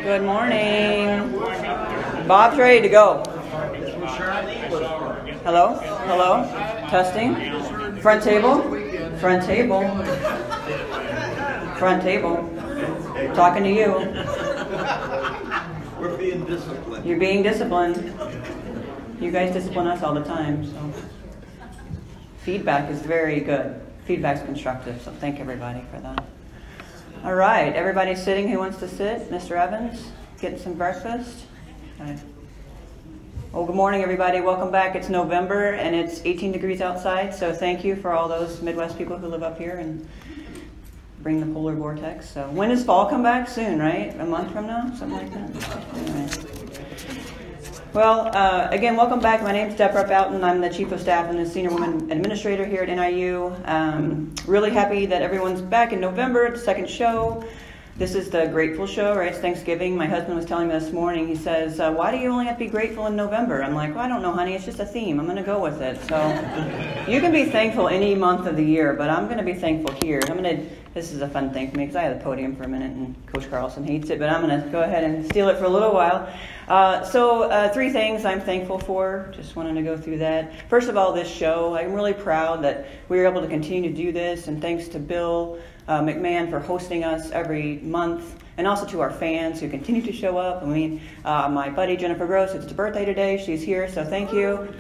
Good morning. Bob's ready to go. Hello? Hello? Testing? Front table? Front table? Front table? Talking to you. We're being disciplined. You're being disciplined. You guys discipline us all the time, so. Feedback is very good. Feedback's constructive, so thank everybody for that. All right, everybody sitting who wants to sit? Mr. Evans, getting some breakfast? Okay. Well, good morning, everybody. Welcome back. It's November, and it's 18 degrees outside, so thank you for all those Midwest people who live up here and bring the polar vortex. So when does fall come back? Soon, right? A month from now? Something like that? Anyway. Well, again, welcome back. My name's Deborah Boughton. I'm the Chief of Staff and the Senior Women Administrator here at NIU. Really happy that everyone's back in November, the second show. This is the Grateful Show, right? It's Thanksgiving. My husband was telling me this morning, he says, why do you only have to be grateful in November? I'm like, well, I don't know, honey. It's just a theme. I'm going to go with it. So you can be thankful any month of the year, but I'm going to be thankful here. This is a fun thing for me because I have the podium for a minute and Coach Carlsen hates it, but I'm going to go ahead and steal it for a little while. So 3 things I'm thankful for. Just wanted to go through that. First of all, this show, I'm really proud that we were able to continue to do this, and thanks to Bill McMahon for hosting us every month, and also to our fans who continue to show up. I mean, my buddy Jennifer Gross, it's her birthday today. She's here, so thank you.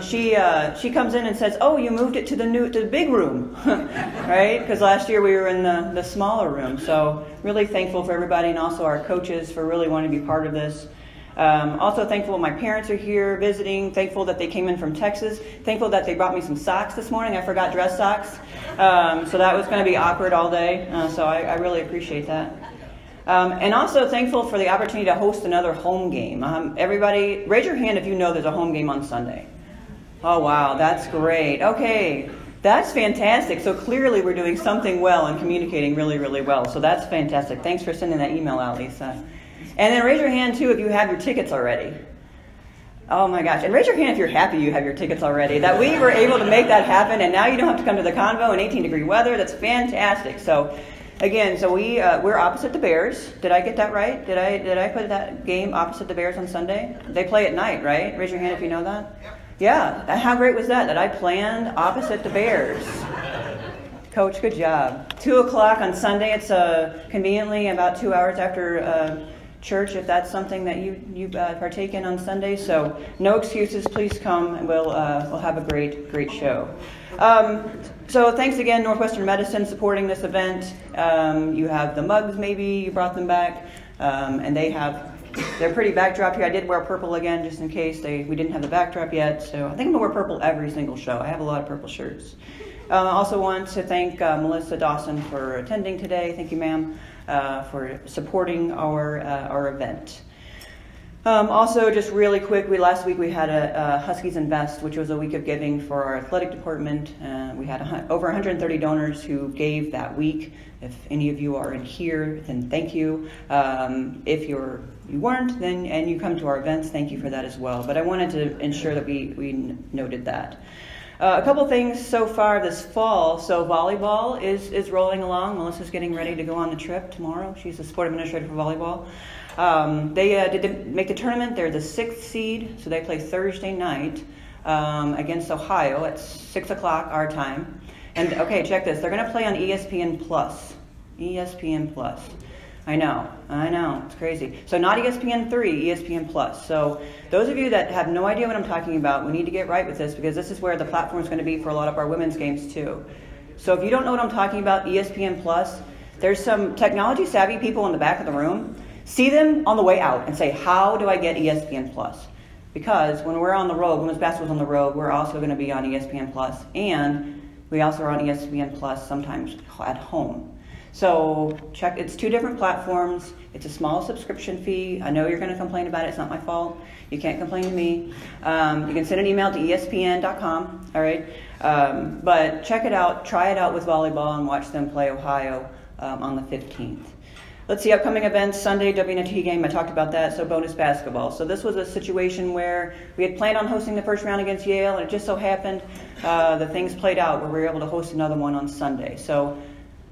She comes in and says, "Oh, you moved it to the big room," right? Because last year we were in the smaller room. So really thankful for everybody, and also our coaches for really wanting to be part of this. Also thankful my parents are here visiting. Thankful that they came in from Texas. Thankful that they brought me some socks this morning. I forgot dress socks. So that was going to be awkward all day. So I really appreciate that. And also thankful for the opportunity to host another home game. Everybody, raise your hand if you know there's a home game on Sunday. Oh, wow. That's great. Okay. That's fantastic. So clearly we're doing something well and communicating really, really well. So that's fantastic. Thanks for sending that email out, Lisa. And then raise your hand, too, if you have your tickets already. Oh, my gosh. And raise your hand if you're happy you have your tickets already. That we were able to make that happen, and now you don't have to come to the Convo in 18-degree weather. That's fantastic. So, again, we're opposite the Bears. Did I get that right? Did I put that game opposite the Bears on Sunday? They play at night, right? Raise your hand if you know that. Yeah. How great was that I planned opposite the Bears? Coach, good job. 2 o'clock on Sunday. It's conveniently about 2 hours after church, if that's something that you partake in on Sunday. So no excuses. Please come, and we'll have a great show. So thanks again, Northwestern Medicine, supporting this event. You have the mugs, maybe you brought them back, and they're pretty backdrop here. I did wear purple again just in case we didn't have the backdrop yet. So I think I'm gonna wear purple every single show. I have a lot of purple shirts. Also want to thank Melissa Dawson for attending today. Thank you, ma'am. For supporting our event. Also, just really quick, last week we had a Huskies Invest, which was a week of giving for our athletic department. We had over 130 donors who gave that week. If any of you are in here, then thank you. If you weren't, then and you come to our events, thank you for that as well. But I wanted to ensure that we noted that. A couple things so far this fall. So volleyball is rolling along. Melissa's getting ready to go on the trip tomorrow. She's the sport administrator for volleyball. They did make the tournament. They're the 6th seed, so they play Thursday night against Ohio at 6 o'clock our time. And okay, check this. They're going to play on ESPN Plus. ESPN Plus. I know, it's crazy. So not ESPN 3, ESPN Plus. So those of you that have no idea what I'm talking about, we need to get right with this, because this is where the platform is going to be for a lot of our women's games too. So if you don't know what I'm talking about, ESPN Plus, there's some technology savvy people in the back of the room. See them on the way out and say, how do I get ESPN Plus? Because when we're on the road, women's basketball's on the road, we're also going to be on ESPN Plus, and we also are on ESPN Plus sometimes at home. So check, it's 2 different platforms. It's a small subscription fee. I know you're going to complain about it. It's not my fault. You can't complain to me. You can send an email to espn.com, all right? But check it out. Try it out with volleyball and watch them play Ohio on the 15th. Let's see, upcoming events, Sunday, WNT game, I talked about that, so bonus basketball. So this was a situation where we had planned on hosting the first round against Yale, and it just so happened the things played out where we were able to host another one on Sunday. So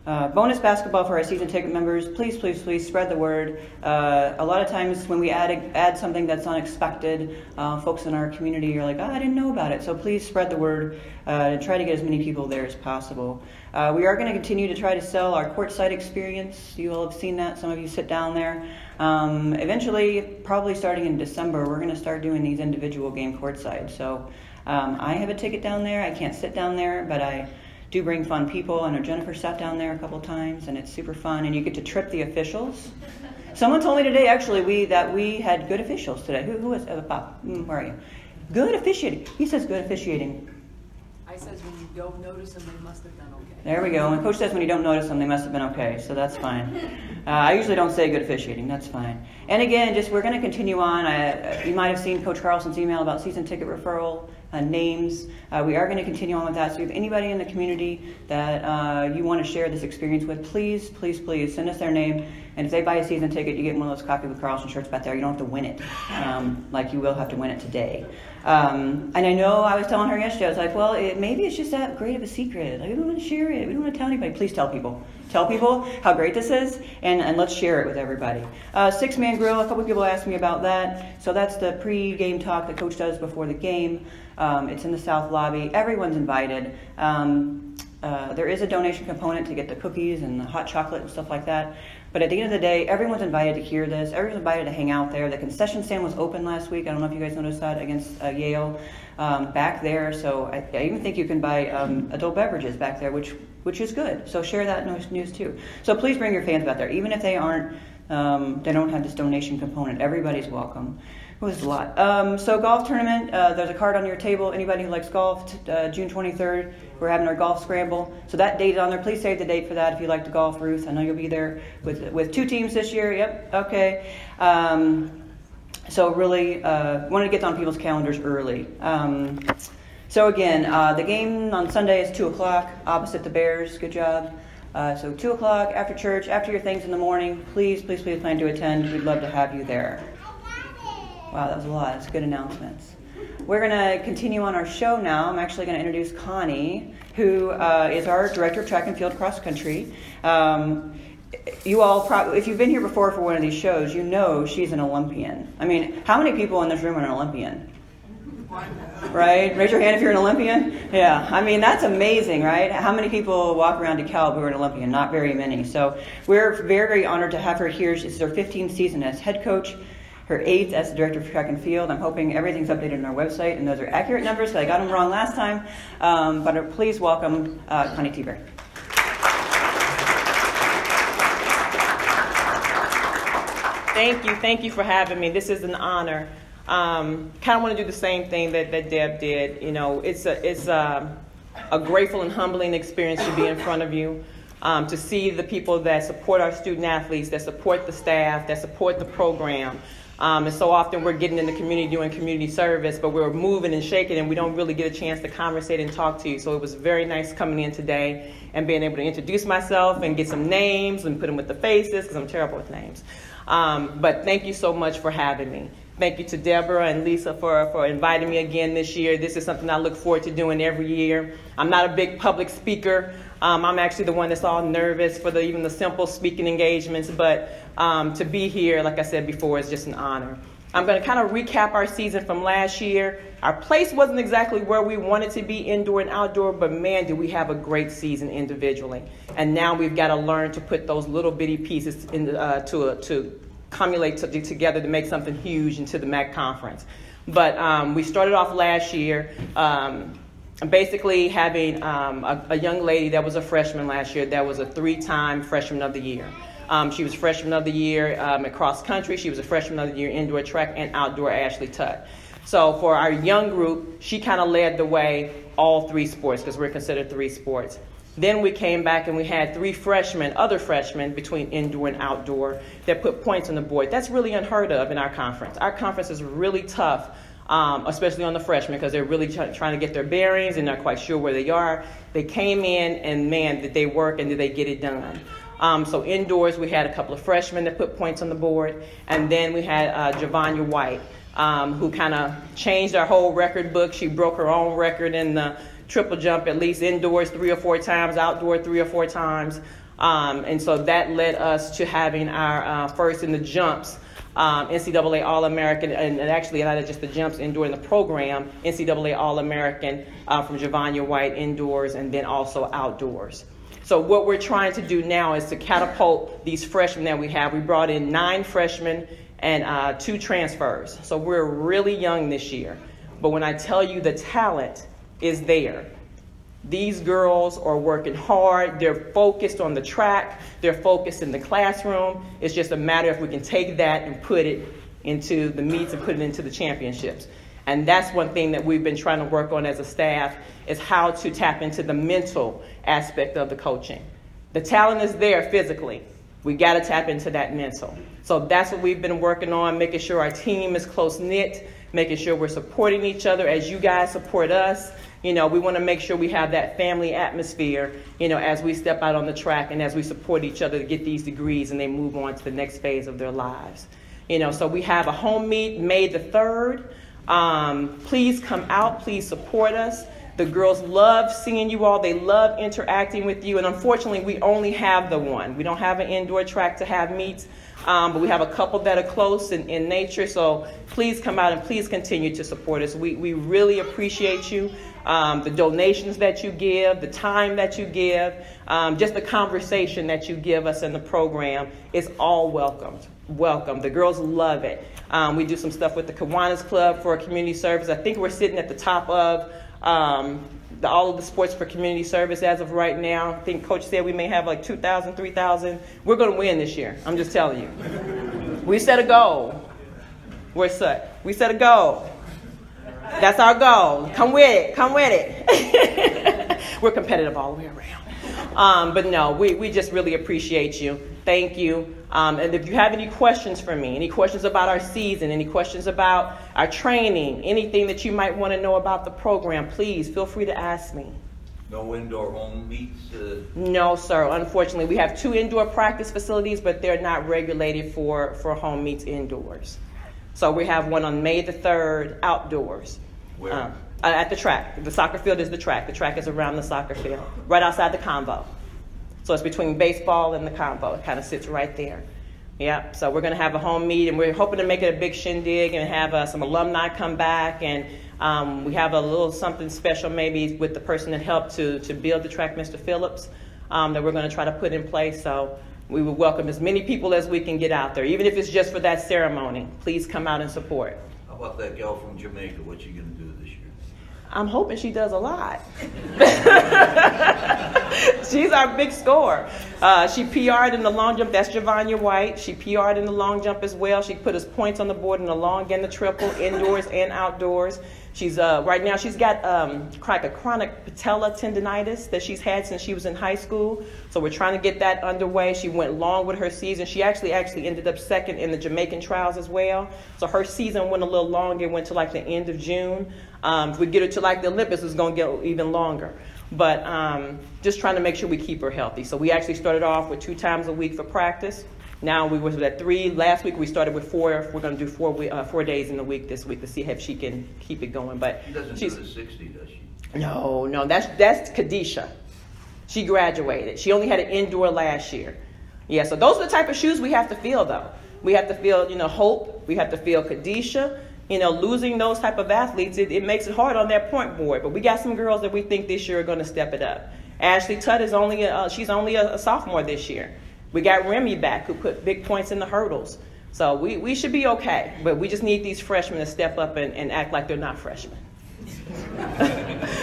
Bonus basketball for our season ticket members. Please, please, please spread the word. A lot of times when we add something that's unexpected, folks in our community are like, oh, I didn't know about it. So please spread the word and try to get as many people there as possible. We are going to continue to try to sell our courtside experience. You all have seen that. Some of you sit down there. Eventually, probably starting in December, we're going to start doing these individual game courtside. So I have a ticket down there. I can't sit down there, but I do bring fun people. I know Jennifer sat down there a couple times, and it's super fun, and you get to trip the officials. Someone told me today, actually, that we had good officials today. Who was Bob? Where are you? Good officiating. He says good officiating. I says when you don't notice them, they must have done okay. There we go. And Coach says when you don't notice them, they must have been okay, so that's fine. I usually don't say good officiating. That's fine. And again, we're going to continue on. You might have seen Coach Carlsen's email about season ticket referral. Names. We are going to continue on with that. So if anybody in the community that you want to share this experience with, please, please, please send us their name. And if they buy a season ticket, you get one of those Coffee with Carlsen shirts back there. You don't have to win it, like you will have to win it today. And I know I was telling her yesterday, I was like, well, maybe it's just that great of a secret. Like, we don't want to share it. We don't want to tell anybody. Please tell people. Tell people how great this is, and let's share it with everybody. Six-man grill, a couple people asked me about that. So that's the pre-game talk that Coach does before the game. It's in the South Lobby. Everyone's invited. There is a donation component to get the cookies and the hot chocolate and stuff like that. But at the end of the day, everyone's invited to hear this. Everyone's invited to hang out there. The concession stand was open last week. I don't know if you guys noticed that against Yale back there. So I even think you can buy adult beverages back there, which is good. So share that news too. So please bring your fans back there, even if they aren't. They don't have this donation component. Everybody's welcome. It was a lot. So golf tournament, there's a card on your table. Anybody who likes golf, June 23rd, we're having our golf scramble. So that date is on there. Please save the date for that if you like to golf, Ruth. I know you'll be there with two teams this year. Yep, okay. So really wanted to get on people's calendars early. So again, the game on Sunday is 2 o'clock, opposite the Bears. Good job. So 2 o'clock, after church, after your things in the morning, please, please, please plan to attend. We'd love to have you there. Wow, that was a lot. That's good announcements. We're going to continue on our show now. I'm actually going to introduce Connie, who is our director of track and field cross country. You all probably, if you've been here before for one of these shows, you know she's an Olympian. I mean, how many people in this room are an Olympian? Right? Raise your hand if you're an Olympian. Yeah, I mean, that's amazing, right? How many people walk around DeKalb who are an Olympian? Not very many. So we're very, very honored to have her here. This is her 15th season as head coach, her 8th as the director of track and field. I'm hoping everything's updated on our website and those are accurate numbers because I got them wrong last time. But please welcome Connie Tieber. Thank you for having me. This is an honor. Kind of want to do the same thing that Deb did. You know, it's a grateful and humbling experience to be in front of you, to see the people that support our student athletes, that support the staff, that support the program. And so often we're getting in the community doing community service, but we're moving and shaking and we don't really get a chance to conversate and talk to you. So it was very nice coming in today and being able to introduce myself and get some names and put them with the faces because I'm terrible with names. But thank you so much for having me. Thank you to Deborah and Lisa for inviting me again this year. This is something I look forward to doing every year. I'm not a big public speaker. I'm actually the one that's all nervous for even the simple speaking engagements. But to be here, like I said before, is just an honor. I'm going to kind of recap our season from last year. Our place wasn't exactly where we wanted to be indoor and outdoor, but man, did we have a great season individually. And now we've got to learn to put those little bitty pieces to accumulate together to make something huge into the MAC conference. But we started off last year basically having a young lady that was a freshman last year that was a 3-time freshman of the year. She was freshman of the year at cross country. She was a freshman of the year indoor track and outdoor Ashley Tutt. So for our young group, she kind of led the way all 3 sports because we're considered 3 sports. Then we came back and we had 3 other freshmen between indoor and outdoor that put points on the board. That's really unheard of in our conference. Our conference is really tough, especially on the freshmen because they're really trying to get their bearings and not quite sure where they are. They came in and man, did they work and did they get it done. So indoors, we had a couple of freshmen that put points on the board. And then we had Javanya White, who kind of changed our whole record book. She broke her own record in the triple jump, at least indoors 3 or 4 times, outdoor 3 or 4 times. And so that led us to having our first in the jumps, NCAA All-American, and actually not just the jumps indoor in the program, NCAA All-American from Javanya White indoors and then also outdoors. So what we're trying to do now is to catapult these freshmen that we have. We brought in 9 freshmen and 2 transfers. So we're really young this year. But when I tell you the talent is there, these girls are working hard. They're focused on the track. They're focused in the classroom. It's just a matter if we can take that and put it into the meets and put it into the championships. And that's one thing that we've been trying to work on as a staff is how to tap into the mental aspect of the coaching. The talent is there physically. We got to tap into that mental. So that's what we've been working on, making sure our team is close-knit, making sure we're supporting each other as you guys support us. You know, we want to make sure we have that family atmosphere, you know, as we step out on the track and as we support each other to get these degrees and they move on to the next phase of their lives. You know, so we have a home meet May the 3rd. Please come out. Please support us. The girls love seeing you all. They love interacting with you. And unfortunately, we only have the one. We don't have an indoor track to have meets, but we have a couple that are close in nature. So please come out and please continue to support us. We really appreciate you. The donations that you give, the time that you give, just the conversation that you give us in the program is all welcomed. Welcome. The girls love it. We do some stuff with the Kiwanis Club for community service. I think we're sitting at the top of all of the sports for community service as of right now. I think Coach said we may have like 2,000, 3,000. We're going to win this year. I'm just telling you. We set a goal. We set a goal. That's our goal. Come with it. Come with it. We're competitive all the way around. But no, we just really appreciate you. Thank you. And if you have any questions for me, any questions about our season, any questions about our training, anything that you might want to know about the program, please feel free to ask me. No indoor home meets? No, sir. Unfortunately, we have 2 indoor practice facilities, but they're not regulated for home meets indoors. So we have one on May the 3rd, outdoors. Where? At the track. The soccer field is the track. The track is around the soccer field, right outside the convo. So it's between baseball and the convo. It kind of sits right there. Yeah, so we're going to have a home meet, and we're hoping to make it a big shindig and have some alumni come back. And we have a little something special maybe with the person that helped to build the track, Mr. Phillips, that we're going to try to put in place. So we will welcome as many people as we can get out there, even if it's just for that ceremony. Please come out and support. How about that gal from Jamaica? What's she going to do this year? I'm hoping she does a lot. She's our big scorer. She PR'd in the long jump. That's Javanya White. She PR'd in the long jump as well. She put us points on the board in the long and the triple, indoors and outdoors. She's right now she's got a chronic patella tendonitis that she's had since she was in high school. So we're trying to get that underway. She went long with her season. She actually ended up second in the Jamaican trials as well. So her season went a little longer. It went to like the end of June. If we get her to like the Olympics, it's going to get even longer. But just trying to make sure we keep her healthy. So we actually started off with 2 times a week for practice. Now we were at 3. Last week we started with 4. We're going to do 4 days in the week this week to see if she can keep it going. But she doesn't do the 60, does she? No, that's Kadisha. She graduated. She only had an indoor last year. Yeah, so those are the type of shoes we have to fill, though. We have to fill, Hope. We have to fill Kadisha. Losing those type of athletes, it makes it hard on that point board. But we got some girls that we think this year are going to step it up. Ashley Tutt is she's only a sophomore this year. We got Remy back who put big points in the hurdles. So we should be okay. But we just need these freshmen to step up and act like they're not freshmen.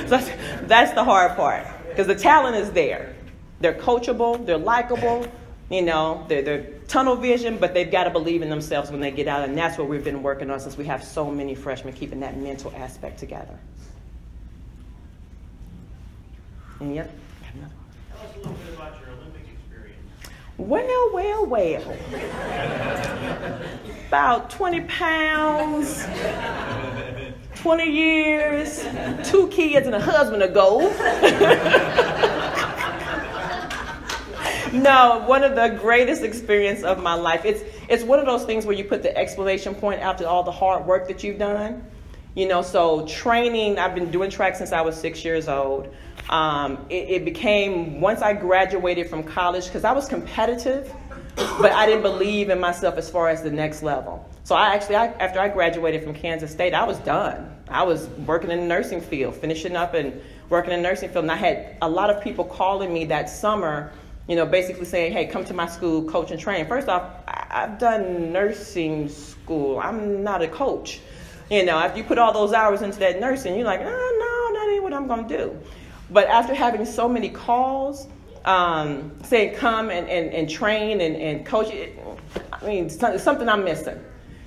So that's the hard part. Because the talent is there. They're coachable. They're likable. They're tunnel vision, but they've got to believe in themselves when they get out. And that's what we've been working on since we have so many freshmen, keeping that mental aspect together. And yep. Tell us a little bit about your Olympic experience. Well. About 20 pounds, 20 years, 2 kids and a husband ago. No, one of the greatest experience of my life. It's one of those things where you put the exclamation point after all the hard work that you've done. So training, I've been doing track since I was 6 years old. It became, once I graduated from college, because I was competitive, but I didn't believe in myself as far as the next level. So after I graduated from Kansas State, I was done. I was working in the nursing field, finishing up and working in the nursing field. And I had a lot of people calling me that summer, basically saying, hey, come to my school, coach and train. First off, I've done nursing school. I'm not a coach. After you put all those hours into that nursing, you're like, oh, no, that ain't what I'm going to do. But after having so many calls, saying come and train and coach, it's something I'm missing.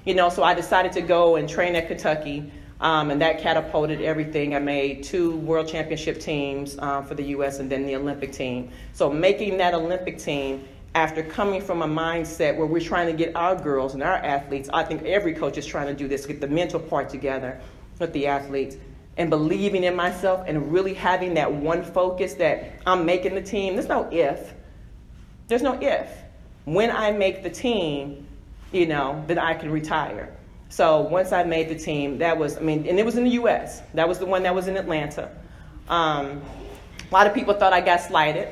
So I decided to go and train at Kentucky, and that catapulted everything. I made 2 world championship teams for the U.S. and then the Olympic team. So making that Olympic team, after coming from a mindset where we're trying to get our girls and our athletes, I think every coach is trying to do this, get the mental part together with the athletes, and believing in myself and really having that one focus that I'm making the team. There's no if. There's no if. When I make the team, then I can retire. So once I made the team, and it was in the U.S. That was the one that was in Atlanta. A lot of people thought I got slighted.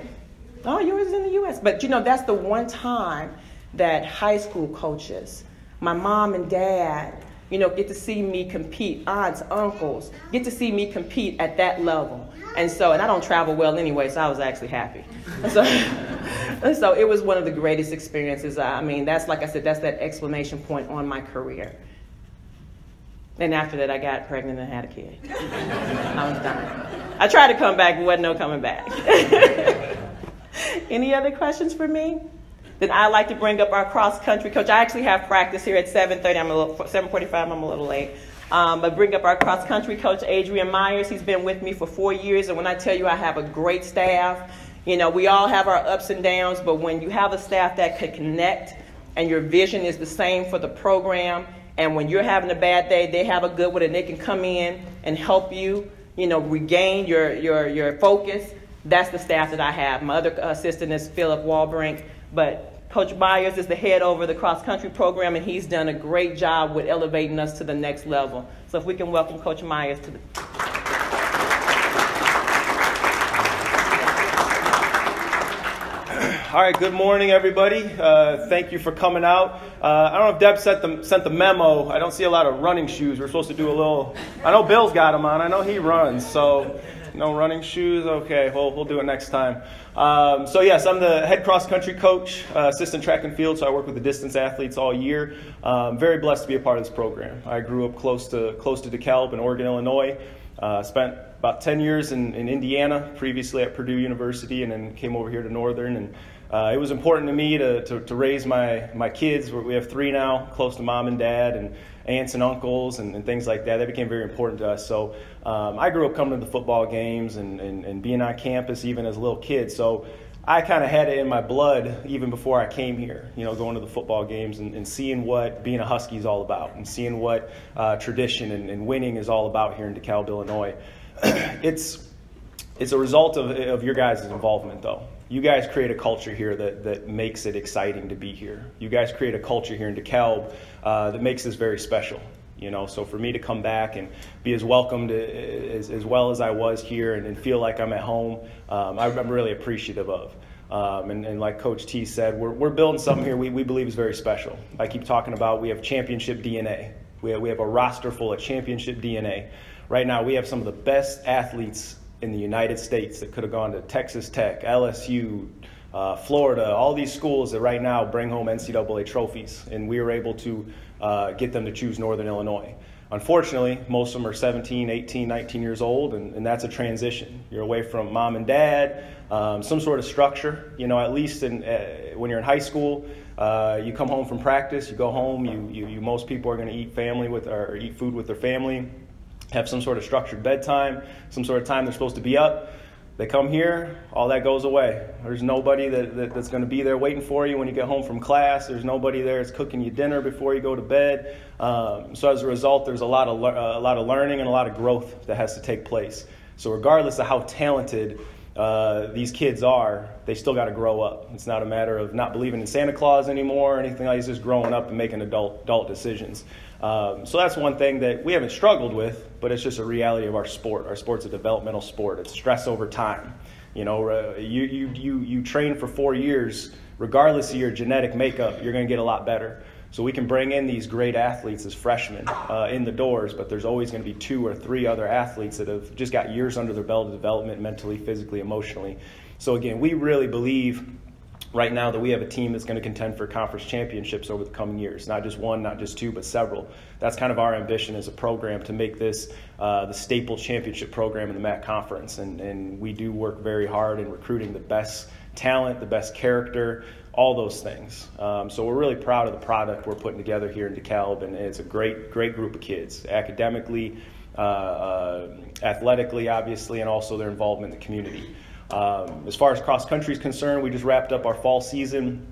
Oh, yours is in the U.S. But, that's the one time that high school coaches, my mom and dad, get to see me compete, aunts, uncles, get to see me compete at that level. And I don't travel well anyway, so I was actually happy. So it was one of the greatest experiences. That's, like I said, that's that exclamation point on my career. And after that, I got pregnant and had a kid. I was done. I tried to come back, but wasn't no coming back. Any other questions for me? Then I'd like to bring up our cross-country coach. I actually have practice here at 7:30. 7:45, I'm a little late. But bring up our cross-country coach, Adrian Myers. He's been with me for 4 years. And when I tell you I have a great staff, we all have our ups and downs. But when you have a staff that can connect and your vision is the same for the program, and when you're having a bad day, they have a good one, and they can come in and help you, regain your focus. That's the staff that I have. My other assistant is Philip Walbrink, but Coach Myers is the head over the cross-country program, and he's done a great job with elevating us to the next level. So if we can welcome Coach Myers to the... All right, good morning, everybody. Thank you for coming out. I don't know if Deb sent the memo. I don't see a lot of running shoes. We're supposed to do a little... I know Bill's got them on. I know he runs, so... No running shoes? Okay, well, we'll do it next time. So yes, I'm the head cross-country coach, assistant track and field, so I work with the distance athletes all year. Very blessed to be a part of this program. I grew up close to DeKalb in Oregon, Illinois. Spent about 10 years in Indiana, previously at Purdue University, and then came over here to Northern. And it was important to me to raise my kids. We have 3 now, close to mom and dad, and aunts and uncles and things like that. That became very important to us. So I grew up coming to the football games and being on campus even as a little kid. So I kind of had it in my blood even before I came here, going to the football games and seeing what being a Husky is all about and seeing what tradition and winning is all about here in DeKalb, Illinois. It's a result of your guys' involvement, though. You guys create a culture here that makes it exciting to be here. You guys create a culture here in DeKalb that makes this very special. So for me to come back and be as welcomed as well as I was here and feel like I'm at home, I'm really appreciative of. And like Coach T said, we're building something here we believe is very special. I keep talking about we have championship DNA. We have a roster full of championship DNA. Right now we have some of the best athletes in the United States that could have gone to Texas Tech, LSU, Florida, all these schools that right now bring home NCAA trophies, and we were able to get them to choose Northern Illinois. Unfortunately, most of them are 17, 18, 19 years old, and that's a transition. You're away from mom and dad, some sort of structure, at least when you're in high school. You come home from practice, you go home, you most people are going to eat food with their family, have some sort of structured bedtime, some sort of time they're supposed to be up. They come here, all that goes away. There's nobody that's going to be there waiting for you when you get home from class. There's nobody there that's cooking you dinner before you go to bed. So as a result, there's a lot of learning and a lot of growth that has to take place. So regardless of how talented these kids are, they still got to grow up. It's not a matter of not believing in Santa Claus anymore or anything like that. It's just growing up and making adult decisions. So that's one thing that we haven't struggled with, but it's just a reality of our sport. Our sport's a developmental sport. It's stress over time. You know, you train for 4 years, regardless of your genetic makeup, you're going to get a lot better. So we can bring in these great athletes as freshmen in the doors, but there's always going to be 2 or 3 other athletes that have just got years under their belt of development, mentally, physically, emotionally. So again, we really believe right now that we have a team that's going to contend for conference championships over the coming years. Not just 1, not just 2, but several. That's kind of our ambition as a program, to make this the staple championship program in the MAC conference. And we do work very hard in recruiting the best talent, the best character, all those things. So we're really proud of the product we're putting together here in DeKalb, and it's a great group of kids, academically, athletically, obviously, and also their involvement in the community. As far as cross country is concerned, we just wrapped up our fall season.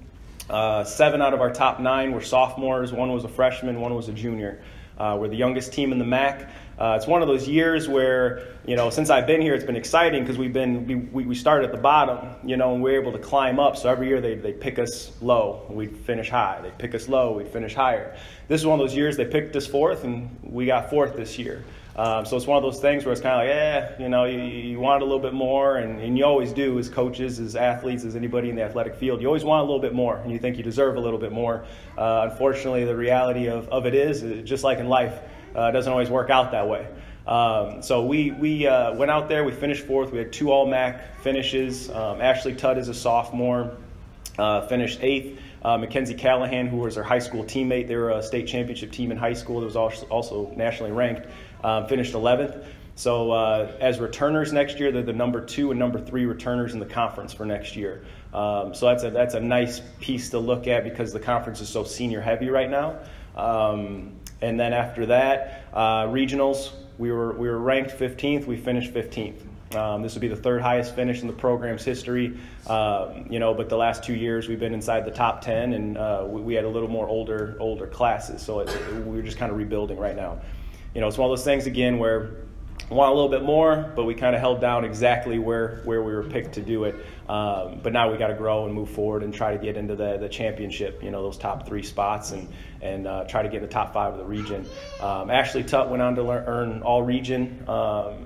7 out of our top 9 were sophomores. 1 was a freshman, 1 was a junior. We're the youngest team in the MAC. It's one of those years where, you know, since I've been here, it's been exciting because we started at the bottom, you know, and we're able to climb up. So every year they pick us low, we'd finish high. They pick us low, we'd finish higher. This is one of those years they picked us 4th, and we got 4th this year. So it's one of those things where it's kind of like, you know, you want a little bit more, and you always do as coaches, as athletes, as anybody in the athletic field. You always want a little bit more, and you think you deserve a little bit more. Unfortunately, the reality of it is, just like in life, it doesn't always work out that way. So we went out there, we finished 4th. We had 2 All-MAC finishes. Ashley Tudd is a sophomore, finished 8th. Mackenzie Callahan, who was our high school teammate, they were a state championship team in high school that was also nationally ranked, finished 11th. So as returners next year, they're the number 2 and number 3 returners in the conference for next year. So that's a nice piece to look at because the conference is so senior heavy right now. And then after that, regionals, we were ranked 15th. We finished 15th. This would be the 3rd highest finish in the program's history, you know. But the last 2 years we've been inside the top 10, and we had a little more older classes. So we're just kind of rebuilding right now. You know, it's one of those things again where we want a little bit more, but we kind of held down exactly where we were picked to do it. But now we got to grow and move forward and try to get into the championship, you know, those top 3 spots, and try to get in the top 5 of the region. Ashley Tutt went on to earn all-region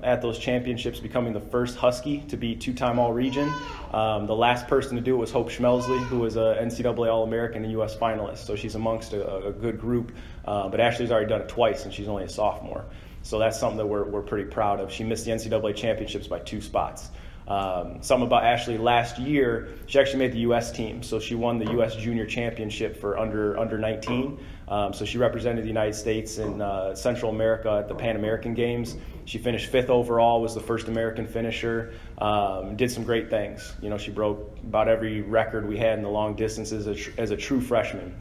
at those championships, becoming the first Husky to be 2-time all-region. The last person to do it was Hope Schmelsley, who was a NCAA All-American and U.S. finalist. So she's amongst a good group. But Ashley's already done it twice, and she's only a sophomore. So that's something that we're pretty proud of. She missed the NCAA championships by 2 spots. Something about Ashley last year, she actually made the U.S. team. So she won the U.S. Junior Championship for under 19. So she represented the United States in Central America at the Pan American Games. She finished 5th overall, was the first American finisher, did some great things. You know, she broke about every record we had in the long distances as a true freshman.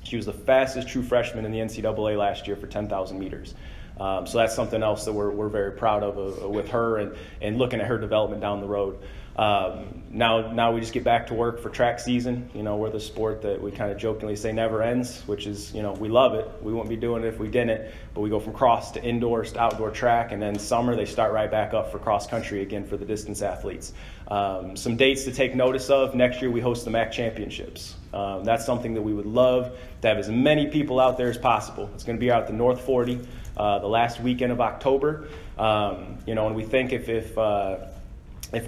She was the fastest true freshman in the NCAA last year for 10,000 meters. So that's something else that we're very proud of with her and looking at her development down the road. Now we just get back to work for track season. You know, we're the sport that we kind of jokingly say never ends, which is, you know, we love it. We wouldn't be doing it if we didn't. But we go from cross to indoors to outdoor track, and then summer they start right back up for cross country again for the distance athletes. Some dates to take notice of. Next year we host the MAC championships. That's something that we would love to have as many people out there as possible. It's going to be out at the North 40 the last weekend of October. You know, and we think if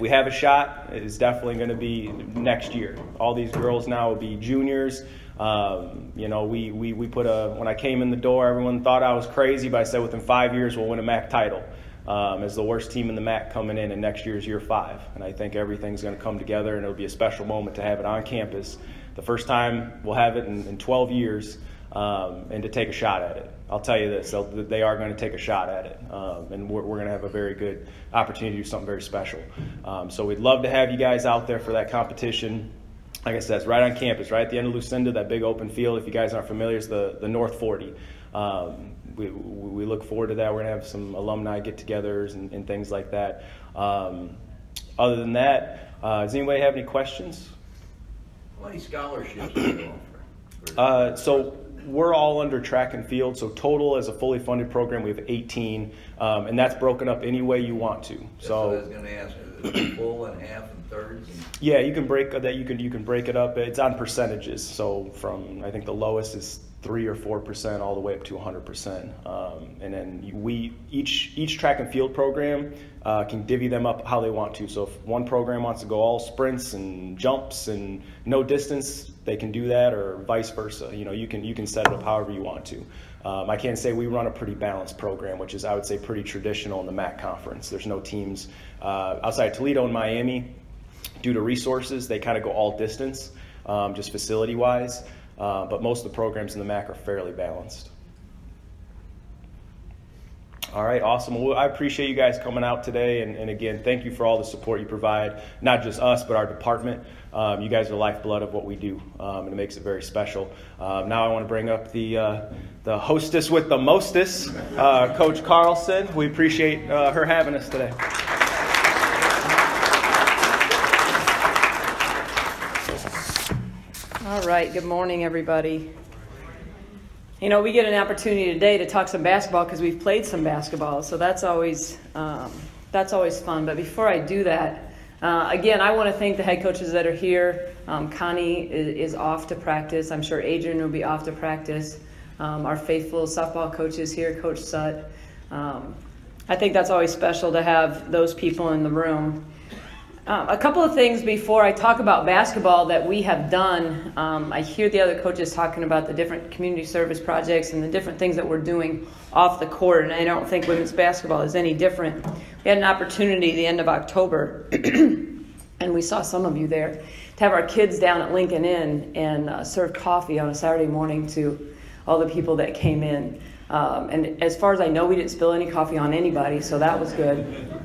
we have a shot, it's definitely going to be next year. All these girls now will be juniors. You know, we put when I came in the door, everyone thought I was crazy, but I said within 5 years we'll win a MAC title. As the worst team in the MAC coming in, and next year's year 5. And I think everything's going to come together, and it'll be a special moment to have it on campus. The first time we'll have it in 12 years, and to take a shot at it. I'll tell you this, they are going to take a shot at it, and we're going to have a very good opportunity to do something very special. So we'd love to have you guys out there for that competition. Like I said, it's right on campus, right at the end of Lucinda, that big open field. If you guys aren't familiar, it's the North 40. We look forward to that. We're going to have some alumni get-togethers and things like that. Other than that, does anybody have any questions? How many scholarships do you offer? So we're all under track and field. So total as a fully funded program, we have 18, and that's broken up any way you want to. So I was going to ask, is it full and half and thirds? Yeah, you can break that. You can break it up. It's on percentages. So from, I think the lowest is 3 or 4% all the way up to 100%. And then each track and field program can divvy them up how they want to. So if one program wants to go all sprints and jumps and no distance, they can do that, or vice versa. You can set it up however you want to. I can say we run a pretty balanced program, which is, I would say, pretty traditional in the MAC conference. There's no teams outside Toledo and Miami. Due to resources, they kind of go all distance, just facility-wise. But most of the programs in the MAC are fairly balanced. All right, awesome. Well, I appreciate you guys coming out today. And again, thank you for all the support you provide, not just us, but our department. You guys are the lifeblood of what we do, and it makes it very special. Now I want to bring up the hostess with the mostest, Coach Carlsen. We appreciate her having us today. All right, good morning, everybody. We get an opportunity today to talk some basketball because we've played some basketball, so that's always fun. But before I do that, again, I want to thank the head coaches that are here. Connie is off to practice. I'm sure Adrian will be off to practice. Our faithful softball coach is here, Coach Sutt. I think that's always special to have those people in the room. A couple of things before I talk about basketball that we have done. I hear the other coaches talking about the different community service projects and the different things that we're doing off the court, and I don't think women's basketball is any different. We had an opportunity at the end of October, and we saw some of you there, to have our kids down at Lincoln Inn and serve coffee on a Saturday morning to all the people that came in. And as far as I know, we didn't spill any coffee on anybody, so that was good.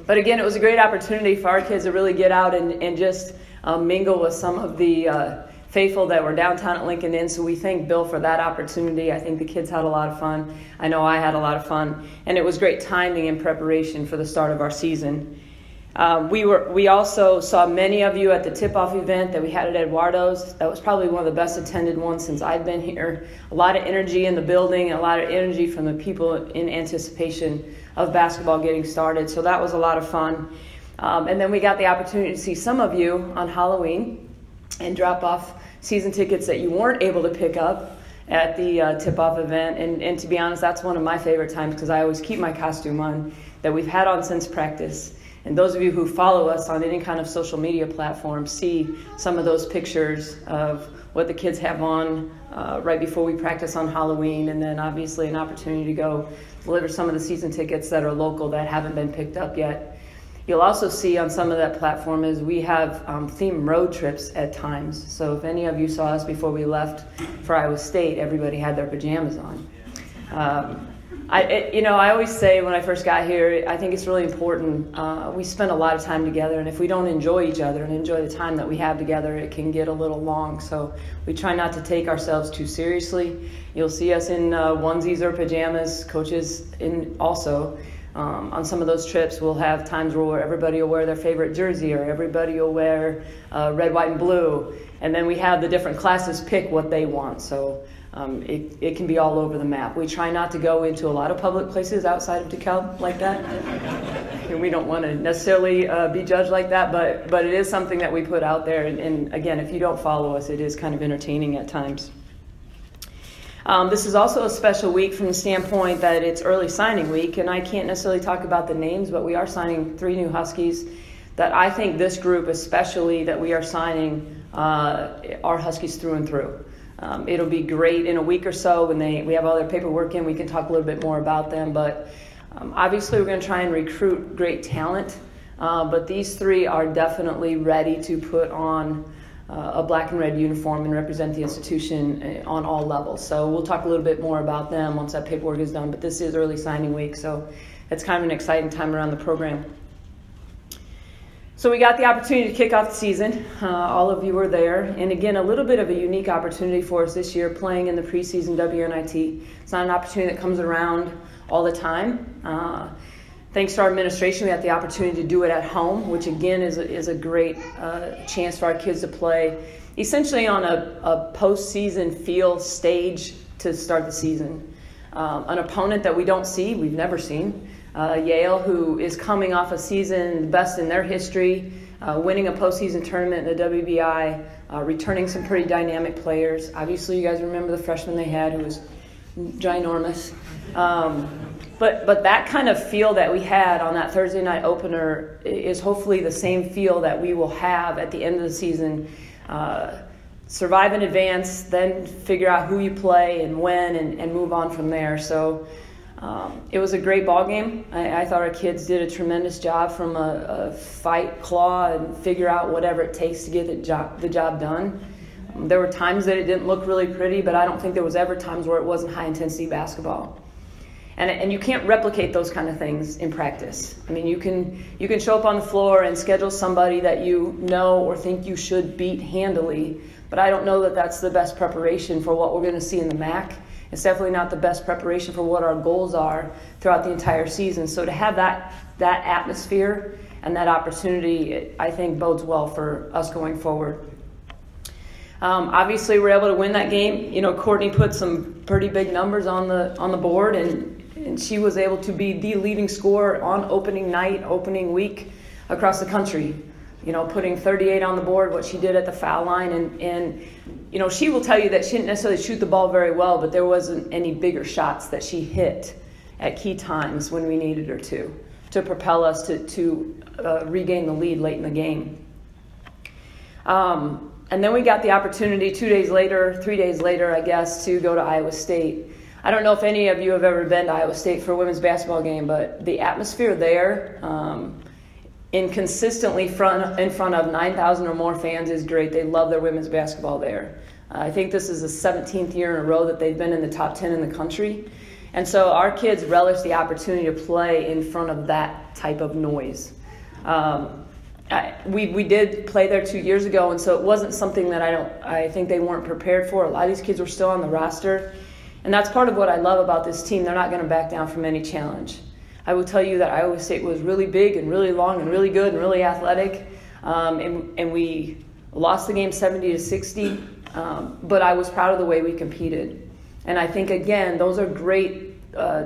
But again, it was a great opportunity for our kids to really get out and just mingle with some of the faithful that were downtown at Lincoln Inn. So we thank Bill for that opportunity. I think the kids had a lot of fun. I know I had a lot of fun. And it was great timing and preparation for the start of our season. We also saw many of you at the tip-off event that we had at Eduardo's. That was probably one of the best attended ones since I've been here. A lot of energy in the building and a lot of energy from the people in anticipation of basketball getting started. So that was a lot of fun. And then we got the opportunity to see some of you on Halloween and drop off season tickets that you weren't able to pick up at the tip-off event. And to be honest, that's one of my favorite times because I always keep my costume on that we've had on since practice. And those of you who follow us on any kind of social media platform see some of those pictures of what the kids have on right before we practice on Halloween, and then obviously an opportunity to go deliver some of the season tickets that are local that haven't been picked up yet. You'll also see on some of that platform is we have themed road trips at times. So if any of you saw us before we left for Iowa State, everybody had their pajamas on. I always say when I first got here, I think it's really important. We spend a lot of time together, and if we don't enjoy each other and enjoy the time that we have together, it can get a little long. So we try not to take ourselves too seriously. You'll see us in onesies or pajamas, coaches also. On some of those trips, we'll have times where everybody will wear their favorite jersey or everybody will wear red, white, and blue. And then we have the different classes pick what they want. So it can be all over the map. We try not to go into a lot of public places outside of DeKalb like that. And we don't want to necessarily be judged like that, but it is something that we put out there. And again, if you don't follow us, it is kind of entertaining at times. This is also a special week from the standpoint that it's early signing week, and I can't necessarily talk about the names, but we are signing 3 new Huskies that I think this group especially that we are signing are Huskies through and through. It'll be great in a week or so when we have all their paperwork in. We can talk a little bit more about them, but obviously we're going to try and recruit great talent, but these 3 are definitely ready to put on a black and red uniform and represent the institution on all levels. So we'll talk a little bit more about them once that paperwork is done, but this is early signing week, so it's kind of an exciting time around the program. So we got the opportunity to kick off the season. All of you were there. And again, a little bit of a unique opportunity for us this year, playing in the preseason WNIT. It's not an opportunity that comes around all the time. Thanks to our administration, we had the opportunity to do it at home, which again is a great chance for our kids to play essentially on a postseason field stage to start the season. An opponent that we don't see, we've never seen. Yale, who is coming off a season the best in their history, winning a postseason tournament in the WBI, returning some pretty dynamic players. Obviously, you guys remember the freshman they had who was ginormous. But that kind of feel that we had on that Thursday night opener is hopefully the same feel that we will have at the end of the season. Survive in advance, then figure out who you play and when, and move on from there. So it was a great ball game. I thought our kids did a tremendous job from a fight, claw, and figure out whatever it takes to get the job done. There were times that it didn't look really pretty, but I don't think there was ever times where it wasn't high-intensity basketball. And you can't replicate those kind of things in practice. I mean, you can show up on the floor and schedule somebody that you know or think you should beat handily, but I don't know that that's the best preparation for what we're going to see in the MAC. It's definitely not the best preparation for what our goals are throughout the entire season. So to have that atmosphere and that opportunity, I think bodes well for us going forward. Obviously, we're able to win that game. You know, Courtney put some pretty big numbers on the board, and she was able to be the leading scorer on opening night, opening week across the country. You know, putting 38 on the board, what she did at the foul line, and you know, she will tell you that she didn't necessarily shoot the ball very well, but there wasn't any bigger shots that she hit at key times when we needed her to propel us to regain the lead late in the game. And then we got the opportunity 3 days later, I guess, to go to Iowa State. I don't know if any of you have ever been to Iowa State for a women's basketball game, but the atmosphere there, consistently in front of 9,000 or more fans is great. They love their women's basketball there. I think this is the 17th year in a row that they've been in the top 10 in the country. And so our kids relish the opportunity to play in front of that type of noise. We did play there 2 years ago, and so it wasn't something that I think they weren't prepared for. A lot of these kids were still on the roster, and that's part of what I love about this team. They're not going to back down from any challenge. I will tell you that Iowa State was really big and really long and really good and really athletic, and we lost the game 70-60, but I was proud of the way we competed. And I think, again, those are great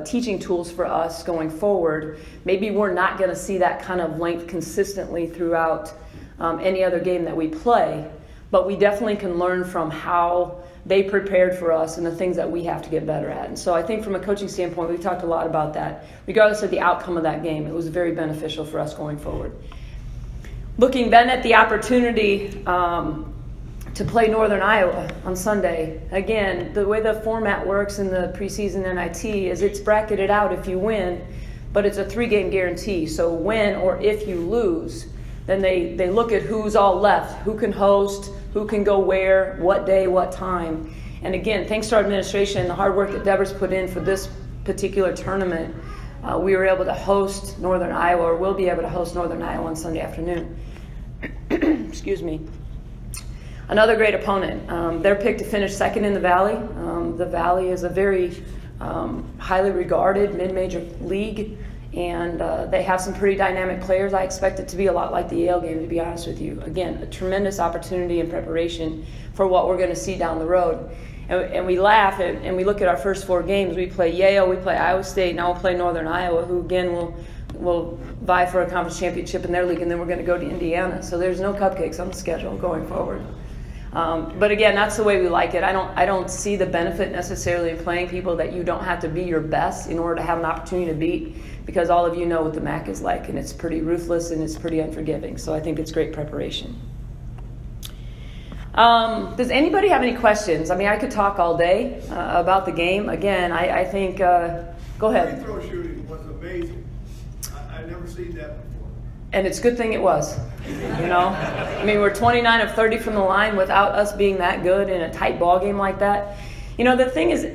teaching tools for us going forward. Maybe we're not going to see that kind of length consistently throughout any other game that we play, but we definitely can learn from how they prepared for us and the things that we have to get better at. And so I think from a coaching standpoint, we talked a lot about that. Regardless of the outcome of that game, it was very beneficial for us going forward. Looking then at the opportunity to play Northern Iowa on Sunday. Again, the way the format works in the preseason NIT is it's bracketed out if you win, but it's a 3-game guarantee. So when or if you lose, then they look at who's all left, who can host, who can go where, what day, what time. And again, thanks to our administration and the hard work that Deborah's put in for this particular tournament, we were able to host Northern Iowa, or will be able to host Northern Iowa on Sunday afternoon. Excuse me. Another great opponent. They're picked to finish second in the Valley. The Valley is a very highly regarded mid-major league, and they have some pretty dynamic players. I expect it to be a lot like the Yale game, to be honest with you. Again, a tremendous opportunity and preparation for what we're going to see down the road. And we laugh and we look at our first 4 games. We play Yale, we play Iowa State, now we'll play Northern Iowa, who again will vie for a conference championship in their league, and then we're going to go to Indiana. So there's no cupcakes on the schedule going forward. But again, that's the way we like it. I don't see the benefit necessarily in playing people that you don't have to be your best in order to have an opportunity to beat, because all of you know what the MAC is like, and it's pretty ruthless and it's pretty unforgiving. So I think it's great preparation. Does anybody have any questions? I mean, I could talk all day about the game. Again, I think, go ahead. Free throw shooting was amazing. I've never seen that before. And it's a good thing it was, you know. I mean, we're 29 of 30 from the line without us being that good in a tight ball game like that. You know, the thing is,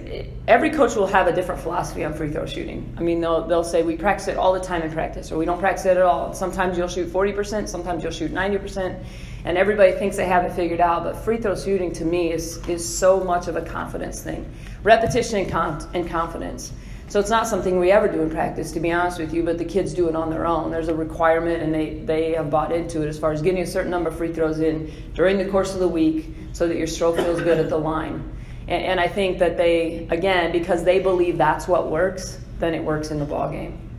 every coach will have a different philosophy on free throw shooting. I mean, they'll say we practice it all the time in practice, or we don't practice it at all. Sometimes you'll shoot 40%, sometimes you'll shoot 90%, and everybody thinks they have it figured out. But free throw shooting to me is so much of a confidence thing, repetition and confidence. So it's not something we ever do in practice, to be honest with you, but the kids do it on their own. There's a requirement, and they have bought into it as far as getting a certain number of free throws in during the course of the week so that your stroke feels good at the line. And I think that they, again, because they believe that's what works, then it works in the ball game.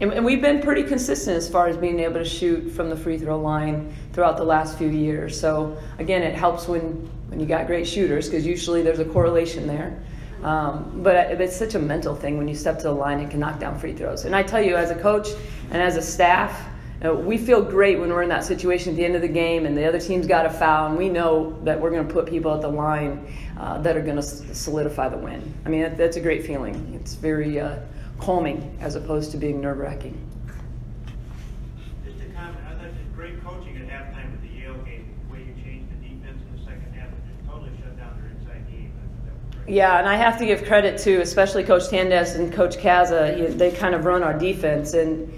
And we've been pretty consistent as far as being able to shoot from the free throw line throughout the last few years. So, again, it helps when you got great shooters, because usually there's a correlation there. But it's such a mental thing when you step to the line and can knock down free throws. And I tell you, as a coach and as a staff, we feel great when we're in that situation at the end of the game and the other team's got a foul, and we know that we're going to put people at the line that are going to solidify the win. I mean, that's a great feeling. It's very calming as opposed to being nerve-wracking. Just a comment, I thought it was great coaching at halftime with the Yale game, the way you changed the defense in the second half and just totally shut down their inside game. That was great. Yeah, and I have to give credit to especially Coach Tandes and Coach Kaza. They kind of run our defense, and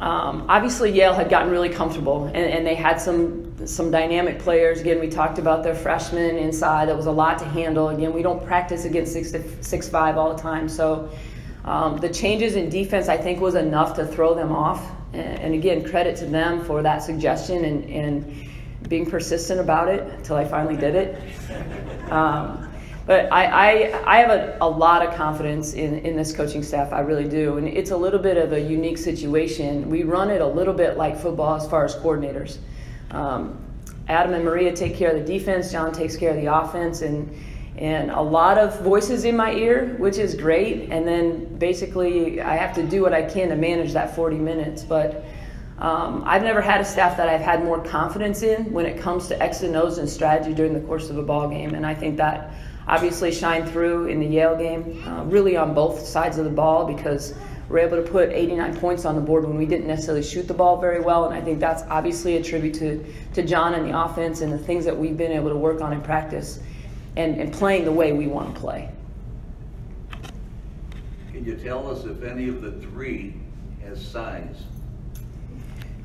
obviously Yale had gotten really comfortable, and they had some dynamic players. Again, we talked about their freshmen inside. That was a lot to handle. Again, we don't practice against 6'5" all the time, so the changes in defense, I think, was enough to throw them off. And again, credit to them for that suggestion and being persistent about it until I finally did it. But I have a lot of confidence in this coaching staff. I really do. And it's a little bit of a unique situation. We run it a little bit like football as far as coordinators. Adam and Maria take care of the defense. John takes care of the offense. And a lot of voices in my ear, which is great. And then basically I have to do what I can to manage that 40 minutes. But I've never had a staff that I've had more confidence in when it comes to X and O's and strategy during the course of a ball game. And I think that obviously shined through in the Yale game, really on both sides of the ball, because we're able to put 89 points on the board when we didn't necessarily shoot the ball very well. And I think that's obviously a tribute to John and the offense and the things that we've been able to work on in practice and playing the way we want to play. Can you tell us if any of the three has size?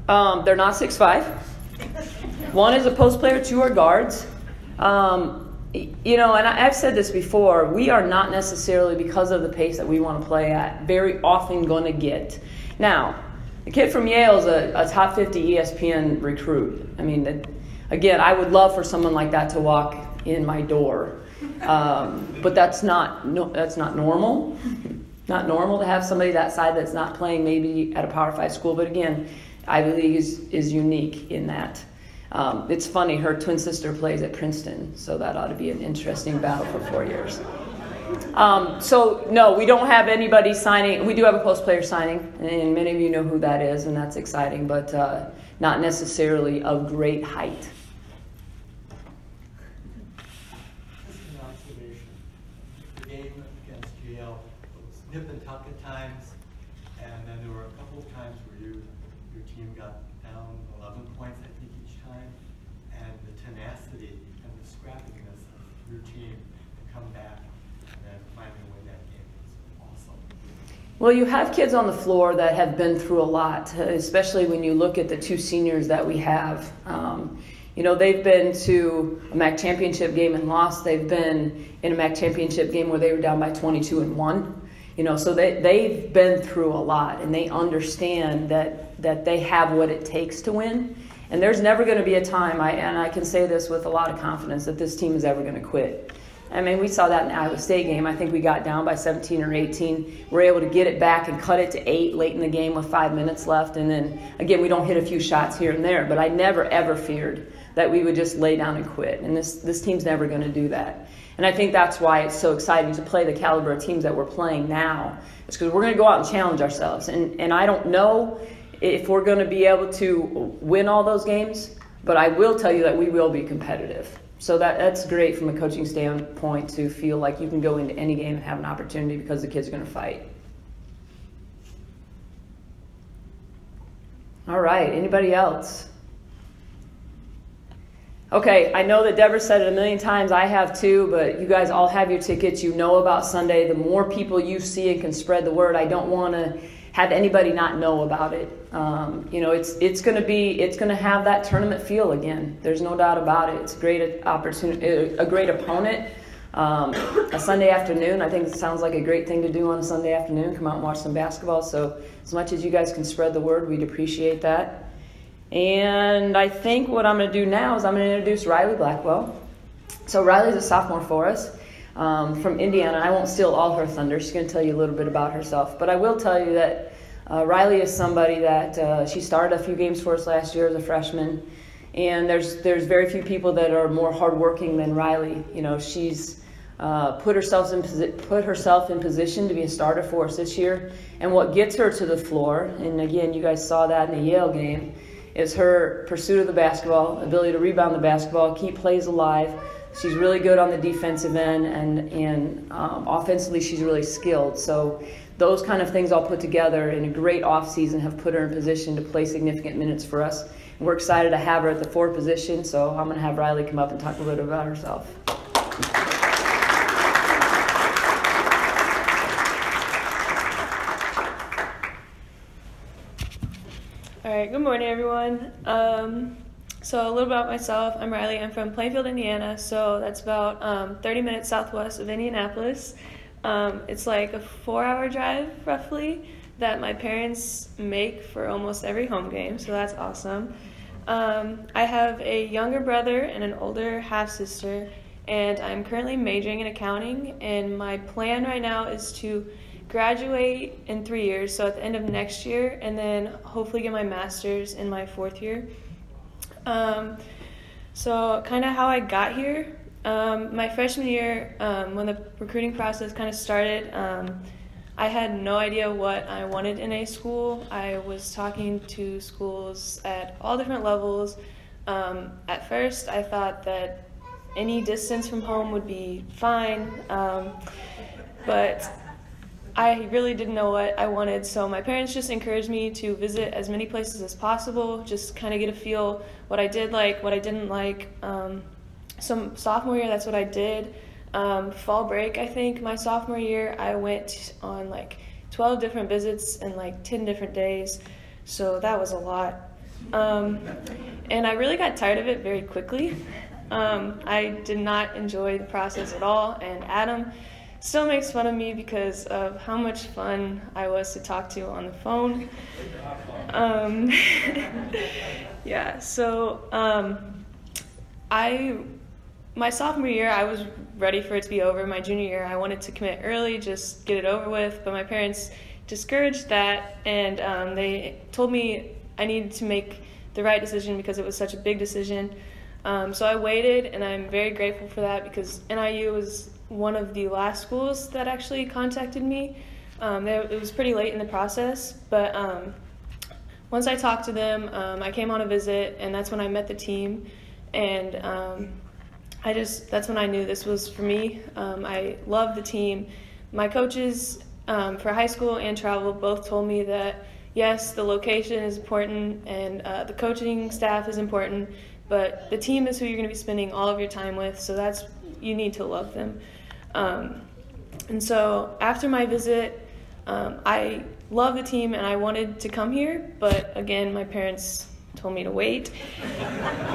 They're not 6'5". One is a post player, two are guards. You know, and I've said this before, we are not necessarily, because of the pace that we want to play at, very often going to get. Now, the kid from Yale is a top 50 ESPN recruit. I mean, again, I would love for someone like that to walk in my door. But that's not normal. Not normal to have somebody that side that's not playing maybe at a Power 5 school. But again, Ivy League is unique in that. It's funny, her twin sister plays at Princeton, so that ought to be an interesting battle for 4 years. So, no, we don't have anybody signing. We do have a post player signing, and many of you know who that is, and that's exciting, but not necessarily of great height. Just an observation. The game against Yale was nip and tuck at times, and then there were a couple of times where your team got down 11 points, I think, each time, and the tenacity and the scrappiness of your team to come back and then finally win that game was awesome. Well, you have kids on the floor that have been through a lot, especially when you look at the two seniors that we have. You know, they've been to a MAC championship game and lost. They've been in a MAC championship game where they were down by 22-1. You know, so they've been through a lot, and they understand that they have what it takes to win. And there's never going to be a time, and I can say this with a lot of confidence, that this team is ever going to quit. I mean, we saw that in the Iowa State game. I think we got down by 17 or 18. We're able to get it back and cut it to 8 late in the game with 5 minutes left. And then, again, we don't hit a few shots here and there. But I never, ever feared that we would just lay down and quit. And this team's never going to do that. And I think that's why it's so exciting to play the caliber of teams that we're playing now. It's because we're going to go out and challenge ourselves. And I don't know if we're going to be able to win all those games, but I will tell you that we will be competitive. So that's great from a coaching standpoint, to feel like you can go into any game and have an opportunity because the kids are going to fight. All right, anybody else? Okay, I know that Deborah said it a million times, I have too, but you guys all have your tickets. You know about Sunday. The more people you see and can spread the word, I don't want to have anybody not know about it. You know, it's going to have that tournament feel again. There's no doubt about it. It's a great opportunity, a great opponent. a Sunday afternoon. I think it sounds like a great thing to do on a Sunday afternoon, come out and watch some basketball. So as much as you guys can spread the word, we'd appreciate that. And I think what I'm going to do now is I'm going to introduce Riley Blackwell. So Riley's a sophomore for us from Indiana. I won't steal all her thunder. She's going to tell you a little bit about herself. But I will tell you that Riley is somebody that she started a few games for us last year as a freshman. And there's very few people that are more hardworking than Riley. You know, she's put herself in position to be a starter for us this year. And what gets her to the floor, and again, you guys saw that in the Yale game, is her pursuit of the basketball, ability to rebound the basketball, keep plays alive. She's really good on the defensive end, and offensively she's really skilled. So those kind of things all put together in a great offseason have put her in position to play significant minutes for us. And we're excited to have her at the 4 position, so I'm going to have Riley come up and talk a little bit about herself. All right, good morning, everyone. So a little about myself. I'm Riley. I'm from Plainfield, Indiana, so that's about 30 minutes southwest of Indianapolis. It's like a 4-hour drive, roughly, that my parents make for almost every home game, so that's awesome. I have a younger brother and an older half-sister, and I'm currently majoring in accounting, and my plan right now is to graduate in 3 years, so at the end of next year, and then hopefully get my master's in my 4th year. So kind of how I got here, my freshman year, when the recruiting process kind of started, I had no idea what I wanted in a school. I was talking to schools at all different levels. At first, I thought that any distance from home would be fine, but I really didn't know what I wanted, so my parents just encouraged me to visit as many places as possible, just kind of get a feel what I did like, what I didn't like. So sophomore year, that's what I did. Fall break, I think, my sophomore year, I went on like 12 different visits in like 10 different days, so that was a lot. And I really got tired of it very quickly. I did not enjoy the process at all, and Adam still makes fun of me because of how much fun I was to talk to on the phone. Yeah, so my sophomore year, I was ready for it to be over. My junior year, I wanted to commit early, just get it over with, but my parents discouraged that, and they told me I needed to make the right decision because it was such a big decision. So I waited, and I'm very grateful for that because NIU was one of the last schools that actually contacted me. It was pretty late in the process, but once I talked to them, I came on a visit, and that's when I met the team, and that's when I knew this was for me. I loved the team. My coaches for high school and travel both told me that, yes, the location is important, and the coaching staff is important, but the team is who you're going to be spending all of your time with, so you need to love them. And so after my visit, I loved the team and I wanted to come here, but again, my parents told me to wait.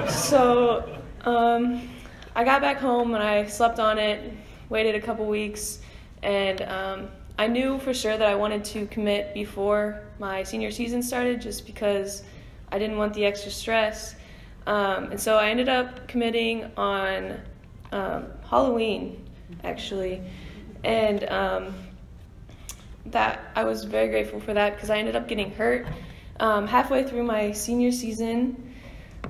So I got back home and I slept on it, waited a couple weeks, and I knew for sure that I wanted to commit before my senior season started just because I didn't want the extra stress. And so I ended up committing on Halloween, actually, and that I was very grateful for that because I ended up getting hurt halfway through my senior season.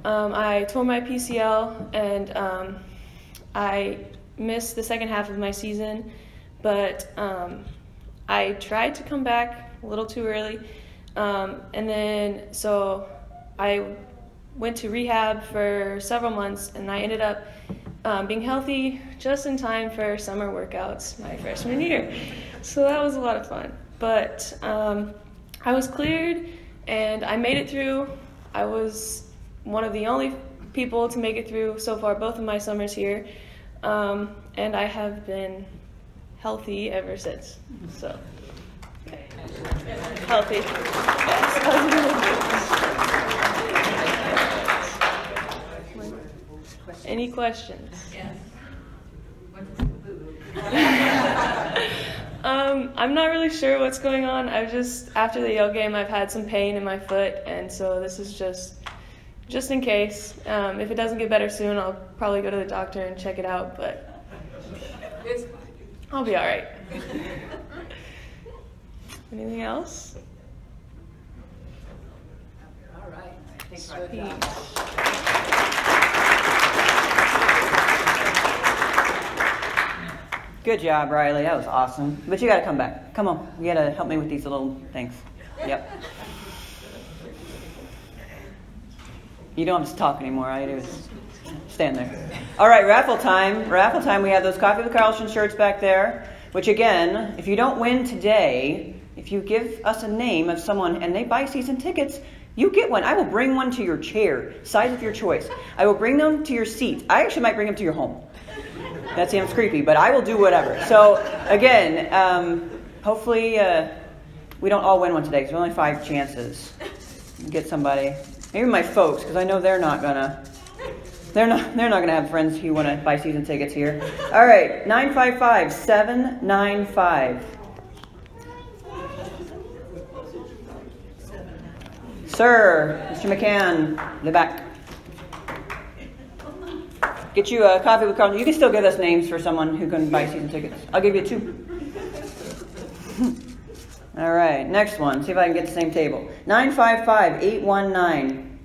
I tore my PCL, and I missed the second half of my season, but I tried to come back a little too early, and then so I went to rehab for several months, and I ended up being healthy just in time for summer workouts my freshman year. So that was a lot of fun. But I was cleared, and I made it through. I was one of the only people to make it through so far, both of my summers here. And I have been healthy ever since. So, okay. Healthy. Yes. Any questions? Yes. What does the boot I'm not really sure what's going on. After the Yale game, I've had some pain in my foot, and so this is just in case. If it doesn't get better soon, I'll probably go to the doctor and check it out, but I'll be all right. Anything else? All right. Thanks for Sweet. Good job, Riley. That was awesome. But you got to come back. Come on. You got to help me with these little things. Yep. You don't have to talk anymore. I just stand there. All right, raffle time. Raffle time. We have those Coffee with Carlsen shirts back there, which again, if you don't win today, if you give us a name of someone and they buy season tickets, you get one. I will bring one to your chair, size of your choice. I will bring them to your seat. I actually might bring them to your home. That sounds creepy, but I will do whatever. So again, hopefully we don't all win one today because there's only 5 chances. Get somebody, maybe my folks, because I know they're not gonna have friends who want to buy season tickets here. All right, 955-795. Sir, Mr. McCann, in the back. Get you a coffee with Carlsen. You can still give us names for someone who can buy season tickets. I'll give you 2. All right, next one. See if I can get the same table. 955-819.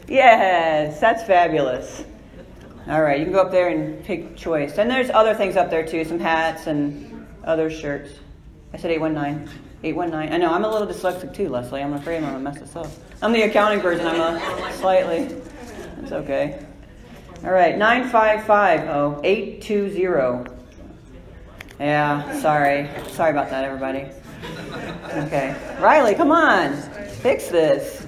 Yes, that's fabulous. All right, you can go up there and pick choice. And there's other things up there too, some hats and other shirts. I said 819. 819. I know, I'm a little dyslexic too, Leslie. I'm afraid I'm going to mess this up. I'm the accounting version. I'm slightly... It's okay. All right, 955-820. Yeah, sorry. Sorry about that, everybody. Okay. Riley, come on. Fix this.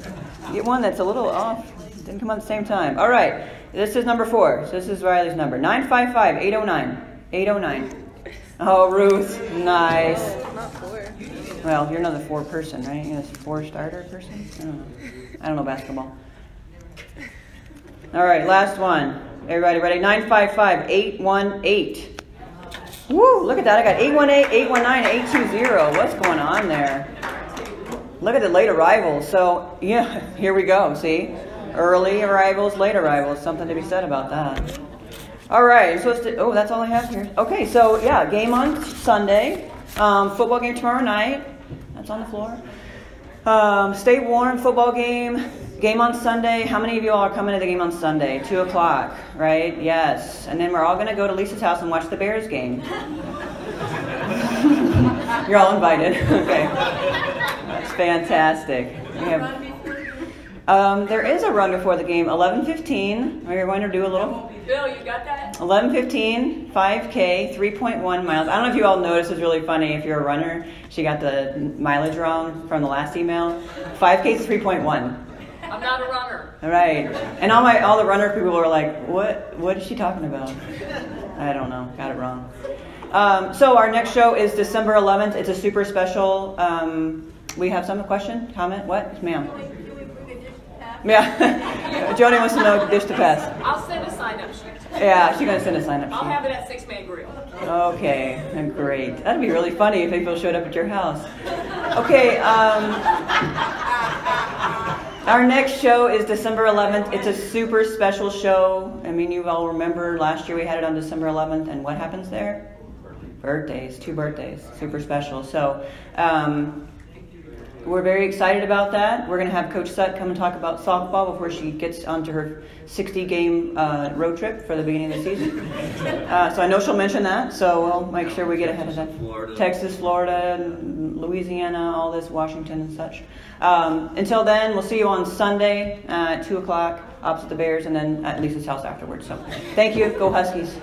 Get one that's a little off. Didn't come on at the same time. All right, this is number 4. So this is Riley's number. 955-809. 809. Oh, Ruth. Nice. Not 4. Well, you're another 4 person, right? You're a 4 starter person? I don't know basketball. All right, last one. Everybody ready? 955-818. Woo, look at that. I got 818, 819, 820. What's going on there? Look at the late arrivals. So, yeah, here we go. See? Early arrivals, late arrivals. Something to be said about that. All right. Oh, that's all I have here. Okay, so, yeah, game on Sunday. Football game tomorrow night. That's on the floor. Stay warm, football game. Game on Sunday. How many of you all are coming to the game on Sunday? 2 o'clock, right? Yes. And then we're all going to go to Lisa's house and watch the Bears game. You're all invited. Okay. That's fantastic. There is a run before the game. 11:15. We're going to do a little... Bill, you got that? 11:15, 5K, 3.1 miles. I don't know if you all noticed. It's really funny. If you're a runner, she got the mileage wrong from the last email. 5K is 3.1. I'm not a runner. All right. And all the runner people were like, what is she talking about? I don't know. Got it wrong. So our next show is December 11th. It's a super special. We have some question, comment? What? Yes, ma'am. Yeah. Joni wants to know dish to pass. I'll send a sign-up sheet. Yeah, she's going to send a sign-up sheet. I'll have it at 6-Man Grill. Okay, great. That'd be really funny if people showed up at your house. Okay, our next show is December 11th. It's a super special show. I mean, you all remember last year we had it on December 11th, and what happens there? Birthdays, 2 birthdays, super special. So we're very excited about that. We're going to have Coach Sut come and talk about softball before she gets onto her 60-game road trip for the beginning of the season. So I know she'll mention that, so we'll make sure we get ahead of that. Florida. Texas, Florida, Louisiana, all this, Washington and such. Until then, we'll see you on Sunday at 2 o'clock opposite the Bears and then at Lisa's house afterwards. So thank you. Go Huskies.